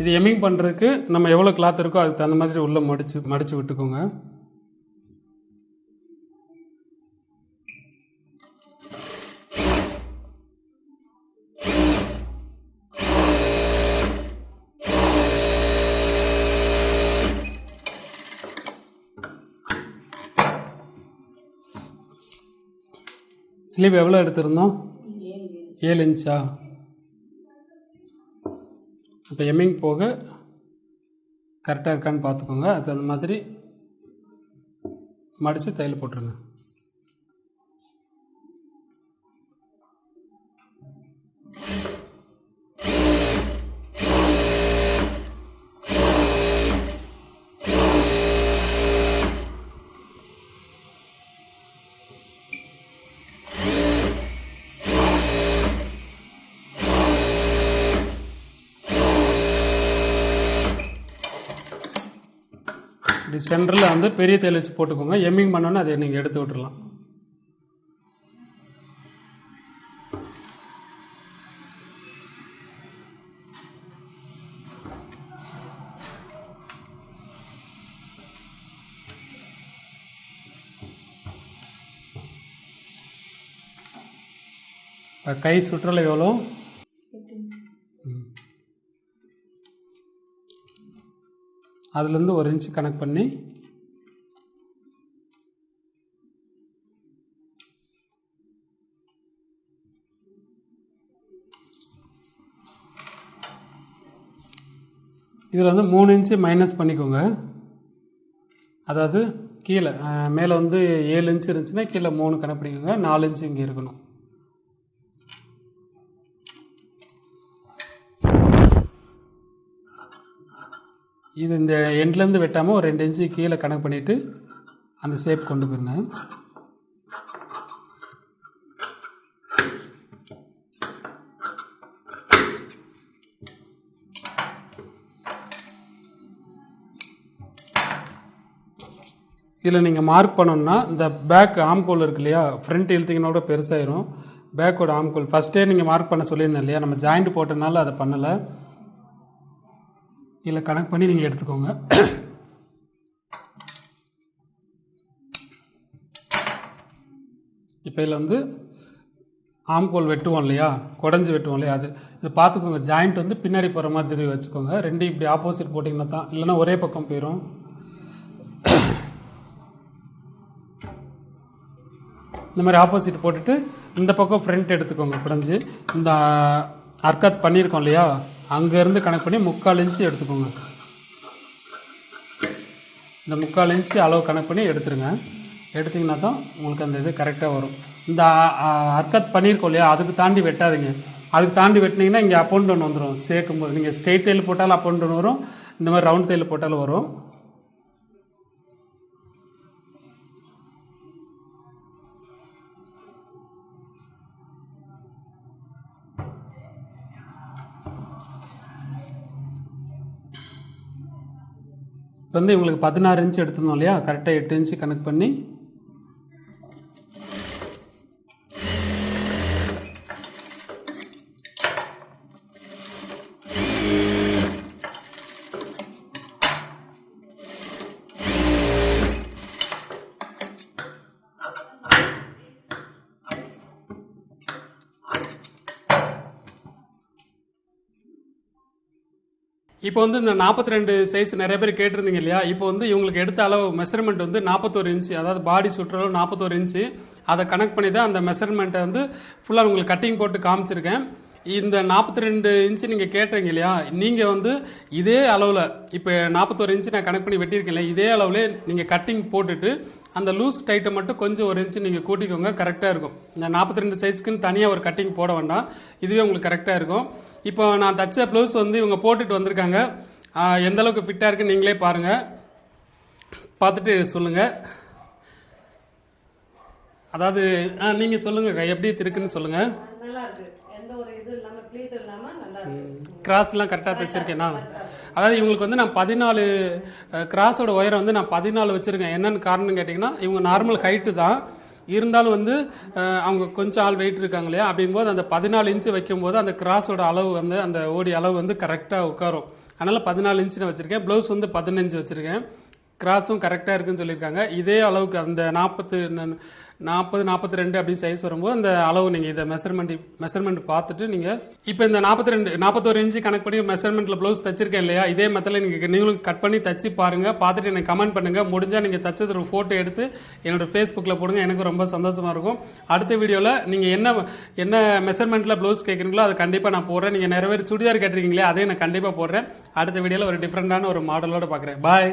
இது எம்மிங் பண்ணுறதுக்கு நம்ம எவ்வளோ கிளாத் இருக்கோ அதுக்கு தகுந்த மாதிரி உள்ளே மடித்து விட்டுக்கோங்க. ஸ்லீவ் எவ்வளோ எடுத்திருந்தோம்? 7 இன்ச்சா? இப்போ எம்மிங் போக கரெக்டாக இருக்கான்னு பார்த்துக்கோங்க. அது அந்த மாதிரி மடித்து தையல் போட்டுருங்க. இப்படி சென்டரில் வந்து பெரிய தையல் வச்சு போட்டுக்கோங்க. எம்மிங் பண்ணோன்னே அதை நீங்கள் எடுத்து விட்டுடலாம். கை சுற்றலை எவ்வளோ? அதுலேருந்து 1 இன்ச்சு கனெக்ட் பண்ணி இதில் வந்து 3 இன்ச்சு மைனஸ் பண்ணிக்கோங்க. அதாவது கீழே மேலே வந்து 7 இன்ச்சு இருந்துச்சுன்னா கீழே 3 கணக்கு பண்ணிக்கோங்க. 4 இன்ச்சு இங்கே இருக்கணும். இது இந்த எண்ட்லேருந்து வெட்டாமல் ஒரு 2 இன்ச்சு கீழே கணக்கு பண்ணிவிட்டு அந்த ஷேப் கொண்டு போயிருங்க. இதில் நீங்கள் மார்க் பண்ணணுன்னா இந்த பேக் ஆம்கோல் இருக்கு இல்லையா, ஃப்ரண்ட் இழுத்திங்கனோட பெருசாயிரும். பேக்கோட ஆம்கோல் ஃபஸ்ட்டே நீங்கள் மார்க் பண்ண சொல்லியிருந்தேன் இல்லையா, நம்ம ஜாயிண்ட் போட்டனால அதை பண்ணலை. இதில் கனெக்ட் பண்ணி நீங்கள் எடுத்துக்கோங்க. இப்போ இதில் வந்து ஆம்கோல் வெட்டுவோம் இல்லையா, குடஞ்சி வெட்டுவோம் இல்லையா, இது பார்த்துக்கோங்க. ஜாயிண்ட் வந்து பின்னாடி போகிற மாதிரி வச்சுக்கோங்க. ரெண்டு இப்படி ஆப்போசிட் போட்டிங்கன்னா தான், இல்லைன்னா ஒரே பக்கம் போயிடும். இந்த மாதிரி ஆப்போசிட் போட்டுட்டு இந்த பக்கம் ஃப்ரண்ட் எடுத்துக்கோங்க. குடஞ்சி இந்த அர்க்கத் பண்ணியிருக்கோம் இல்லையா, அங்கேருந்து கனெக்ட் பண்ணி 3/4 இன்ச்சு எடுத்துக்கோங்க. இந்த 3/4 இன்ச்சு அளவு கனெக்ட் பண்ணி எடுத்துருங்க. எடுத்திங்கன்னா தான் உங்களுக்கு அந்த இது கரெக்டாக வரும். இந்த அர்க்கத் பண்ணியிருக்கோம் இல்லையா, அதுக்கு தாண்டி வெட்டாதீங்க. அதுக்கு தாண்டி வெட்டினீங்கன்னா இங்கே அப் அண்ட் டவுன் வந்துடும். சேர்க்கும் போது நீங்கள் ஸ்ட்ரெயிட் தையல் போட்டாலும் அப் அண்ட் டவுன் வரும், இந்த மாதிரி ரவுண்ட் தையல் போட்டாலும் வரும். இப்போ வந்து இவங்களுக்கு 16 இன்ச்சு எடுத்துருந்தோம் இல்லையா, கரெக்டாக 8 இன்ச்சு கனெக்ட் பண்ணி இப்போ வந்து இந்த 42 சைஸ் நிறைய பேர் கேட்டிருந்தீங்க இல்லையா. இப்போ வந்து இவங்களுக்கு எடுத்த அளவு மெஷர்மெண்ட் வந்து 41 இன்ச்சு, அதாவது பாடி சுற்றளவு 41 இன்ச்சு. அதை கனெக்ட் பண்ணி தான் அந்த மெஷர்மெண்ட்டை வந்து ஃபுல்லாக உங்களுக்கு கட்டிங் போட்டு காமிச்சிருக்கேன். இந்த 42 இன்ச்சு நீங்கள் கேட்டீங்க இல்லையா, நீங்கள் வந்து இதே அளவில் இப்போ 41 இன்ச்சு நான் கனெக்ட் பண்ணி வெட்டியிருக்கேன், இதே அளவில் நீங்கள் கட்டிங் போட்டுட்டு அந்த லூஸ் டைட்டை மட்டும் கொஞ்சம் 1 இன்ச்சு நீங்கள் கூட்டிக்கோங்க. கரெக்டாக இருக்கும். இந்த 42 சைஸ்க்குன்னு தனியாக ஒரு கட்டிங் போட வேண்டாம், இதுவே உங்களுக்கு கரெக்டாக இருக்கும். இப்போ நான் தச்ச ப்ளவுஸ் வந்து இவங்க போட்டுட்டு வந்திருக்காங்க. எந்த அளவுக்கு ஃபிட்டாக இருக்குன்னு நீங்களே பாருங்கள், பார்த்துட்டு சொல்லுங்கள். அதாவது நீங்கள் சொல்லுங்கள் எப்படி இருக்குன்னு சொல்லுங்கள். கிராஸ்லாம் கரெக்டாக தைச்சிருக்கேன்னா, அதாவது இவங்களுக்கு வந்து நான் 14 கிராஸோட உயரம் வந்து நான் 14 வச்சுருக்கேன். என்னென்னு காரணம் கேட்டிங்கன்னா, இவங்க நார்மல் ஹைட்டு தான், இருந்தாலும் வந்து அவங்க கொஞ்சம் ஆள் வெயிட் இருக்காங்க இல்லையா, அப்படிங்கும்போது அந்த 14 இன்ச்சு வைக்கும்போது அந்த கிராஸோட அளவு வந்து அந்த ஓடி அளவு வந்து கரெக்டாக உட்காரும். அதனால் 14 இன்ச்சு நான் வச்சுருக்கேன். ப்ளவுஸ் வந்து 15 வச்சுருக்கேன். கிராஸும் கரெக்டாக இருக்குன்னு சொல்லியிருக்காங்க. இதே அளவுக்கு அந்த 40 42 அப்படி சைஸ் வரும்போது அந்த அளவு நீங்கள் இதை மெஷர்மெண்ட் பார்த்துட்டு நீங்கள் இப்போ இந்த 41 இன்ச்சு கனெக்ட் பண்ணி மெஷர்மெண்ட்டில் ப்ளவுஸ் தச்சிருக்கேன் இல்லையா, இதே மெத்தடில் நீங்களும் கட் பண்ணி தச்சு பாருங்கள். பார்த்துட்டு எனக்கு கமெண்ட் பண்ணுங்கள். முடிஞ்சால் நீங்கள் தச்சது ஒரு ஃபோட்டோ எடுத்து என்னோட ஃபேஸ்புக்கில் போடுங்க, எனக்கு ரொம்ப சந்தோஷமாக இருக்கும். அடுத்த வீடியோவில் நீங்கள் என்ன மெஷர்மெண்ட்டில் ப்ளவுஸ் கேட்குறீங்களோ அதை கண்டிப்பாக நான் போடுறேன். நீங்கள் நிறைய பேர் சுடிதார் கேட்டிருக்கீங்களே, அதையும் நான் கண்டிப்பாக போடுறேன். அடுத்த வீடியோவில் ஒரு டிஃப்ரெண்டான ஒரு மாடலோடு பார்க்குறேன். பாய்.